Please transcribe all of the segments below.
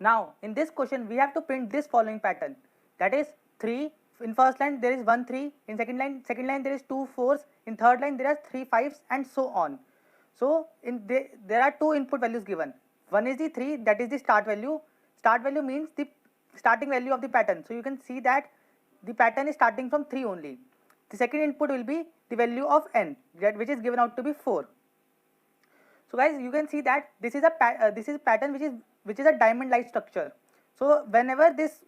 Now in this question we have to print this following pattern, that is 3 in first line, there is 1 3, in second line there is 2 4s, in third line there are 3 5s, and so on. So there are two input values given. One is the 3, that is the start value. Start value means the starting value of the pattern. So you can see that the pattern is starting from 3 only. The second input will be the value of n, which is given out to be 4. So guys, you can see that this is a pattern which is a diamond like structure. So whenever this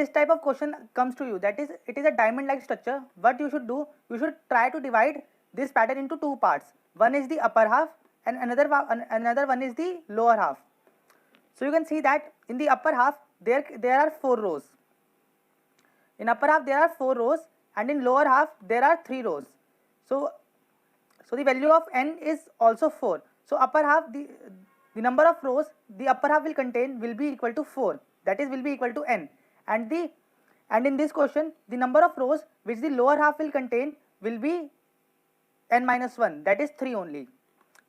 type of question comes to you, that is it is a diamond like structure, what you should do, you should try to divide this pattern into two parts. One is the upper half and another one is the lower half. So you can see that in the upper half there are 4 rows. In upper half there are 4 rows, and in lower half there are 3 rows. So the value of n is also 4. So upper half, the number of rows the upper half will contain will be equal to 4, that is will be equal to n, and in this question the number of rows which the lower half will contain will be n minus 1, that is 3 only.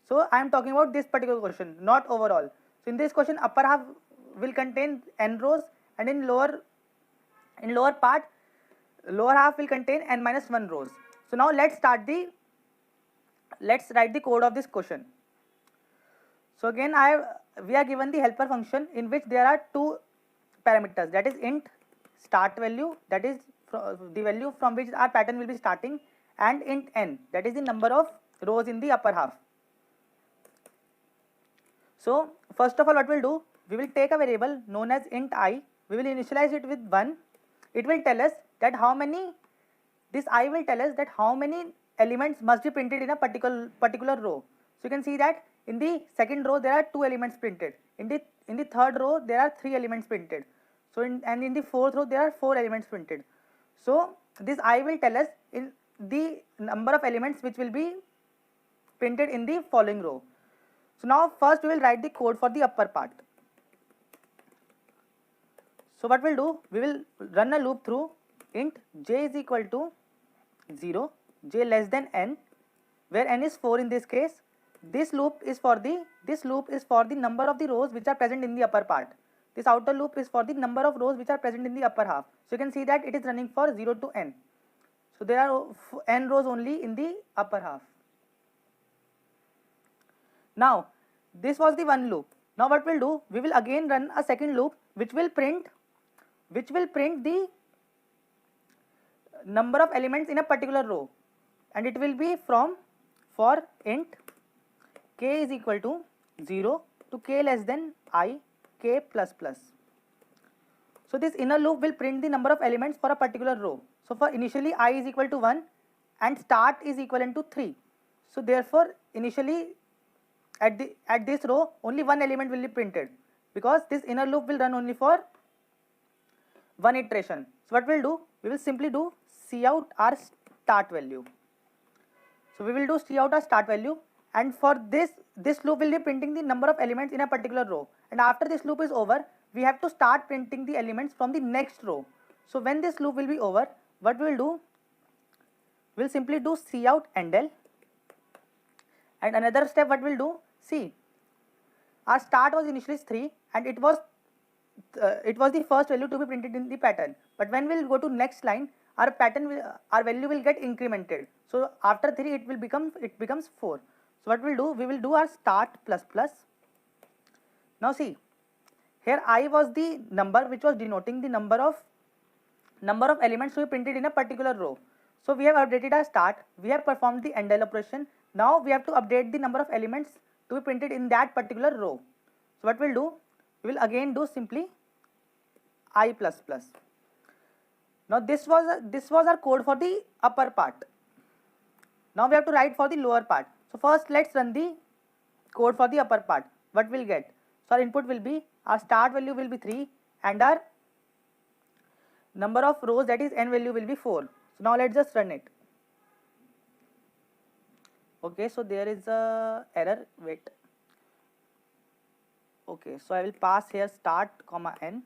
So I am talking about this particular question, not overall. So in this question upper half will contain n rows, and in lower half will contain n minus 1 rows. So now let's write the code of this question. So again we are given the helper function in which there are two parameters, that is int start value, that is the value from which our pattern will be starting, and int n, that is the number of rows in the upper half. So first of all what we'll do, we will take a variable known as int I, we will initialize it with 1. It will tell us that how many elements must be printed in a particular row. So you can see that in the second row there are 2 elements printed, in the third row there are 3 elements printed, so in the fourth row there are 4 elements printed. So this I will tell us in the number of elements which will be printed in the following row. So now first we will write the code for the upper part. So what we'll do, we will run a loop through int j is equal to 0, j less than n, where n is 4 in this case. This loop is for the number of the rows which are present in the upper part. This outer loop is for the number of rows which are present in the upper half. So you can see that it is running for 0 to n. So there are n rows only in the upper half. Now this was the one loop. Now what we'll do, we will again run a second loop which will print the number of elements in a particular row, and it will be for int k is equal to 0 to k less than I k plus plus. So this inner loop will print the number of elements for a particular row. So for initially I is equal to 1 and start is equivalent to 3. So therefore initially at this row only one element will be printed, because this inner loop will run only for one iteration. So what we'll do, we will simply do cout our start value. So we will do cout our start value, and for this loop will be printing the number of elements in a particular row, and after this loop is over we have to start printing the elements from the next row. So when this loop will be over, what we will do, we will simply do cout endl, and another step what we will do, see our start was initially 3 and it was the first value to be printed in the pattern, but when we will go to next line our value will get incremented. So after 3 it becomes 4. So what we'll do, we will do our start plus plus. Now see, here I was the number which was denoting the number of elements to be printed in a particular row. So we have updated our start, we have performed the endl operation. Now we have to update the number of elements to be printed in that particular row. So what we'll do, we will again do simply I plus plus. Now this was our code for the upper part. Now we have to write for the lower part. So first let's run the code for the upper part. What we'll get, so our input will be, our start value will be 3 and our number of rows, that is n value, will be 4. So now let's just run it. Okay, so there is a error, wait. Okay, so I will pass here start comma n.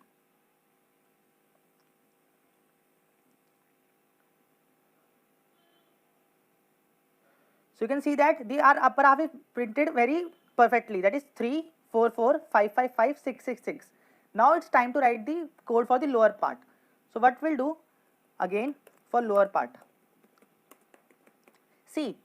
So you can see that our upper half is printed very perfectly, that is 3, 4 4 5 5 5 6 6 6. Now it's time to write the code for the lower part. So what we'll do again for lower part, see,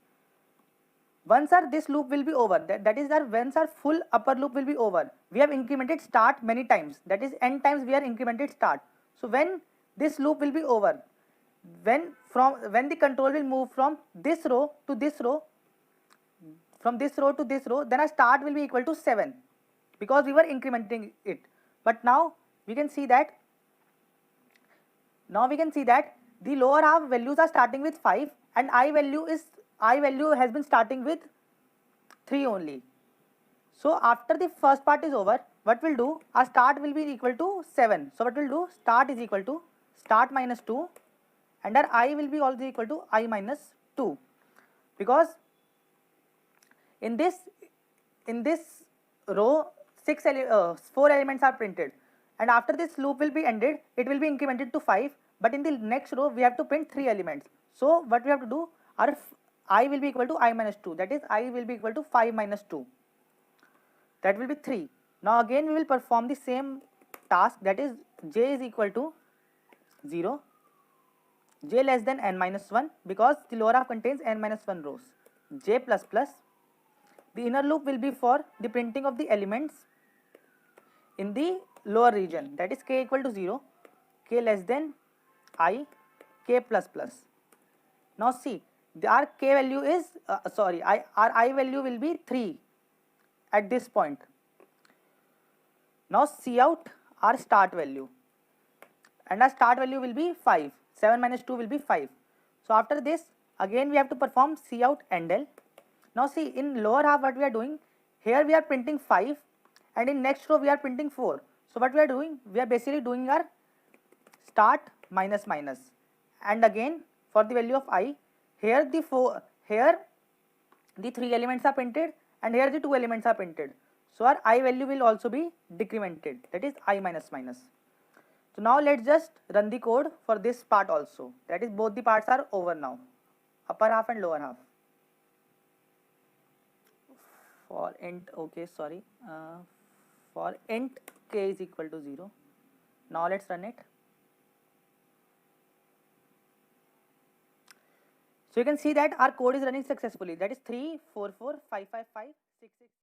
once our this loop will be over, that is our once our full upper loop will be over, we have incremented start many times, that is n times we are incremented start. So when this loop will be over, when the control will move from this row to this row, from this row to this row, then our start will be equal to 7 because we were incrementing it. But now we can see that the lower half values are starting with 5 and I value has been starting with 3 only. So after the first part is over, what we'll do, our start will be equal to 7. So what we'll do, start is equal to start minus 2 and our I will be also equal to I minus 2, because in this row 4 elements are printed, and after this loop will be ended, it will be incremented to 5, but in the next row we have to print 3 elements. So what we have to do, our I will be equal to I minus 2, that is I will be equal to 5 minus 2, that will be 3. Now again we will perform the same task, that is j is equal to 0, j less than n minus 1, because the lower half contains n minus 1 rows, j plus plus. The inner loop will be for the printing of the elements in the lower region, that is k equal to 0, k less than I, k plus plus. Now see, our k value is our I value will be 3 at this point. Now see out our start value, and our start value will be 5, 7 minus 2 will be 5. So after this again we have to perform see out and L. Now see, in lower half what we are doing, here we are printing 5 and in next row we are printing 4. So what we are doing, we are basically doing our start minus minus, and again for the value of I, here the 3 elements are printed and here the 2 elements are printed. So our I value will also be decremented, that is I minus minus. So now let's just run the code for this part also, that is both the parts are over now, upper half and lower half. For int, for int k is equal to 0. Now let's run it. So you can see that our code is running successfully, that is 3 4 4 5 5 5 6 6.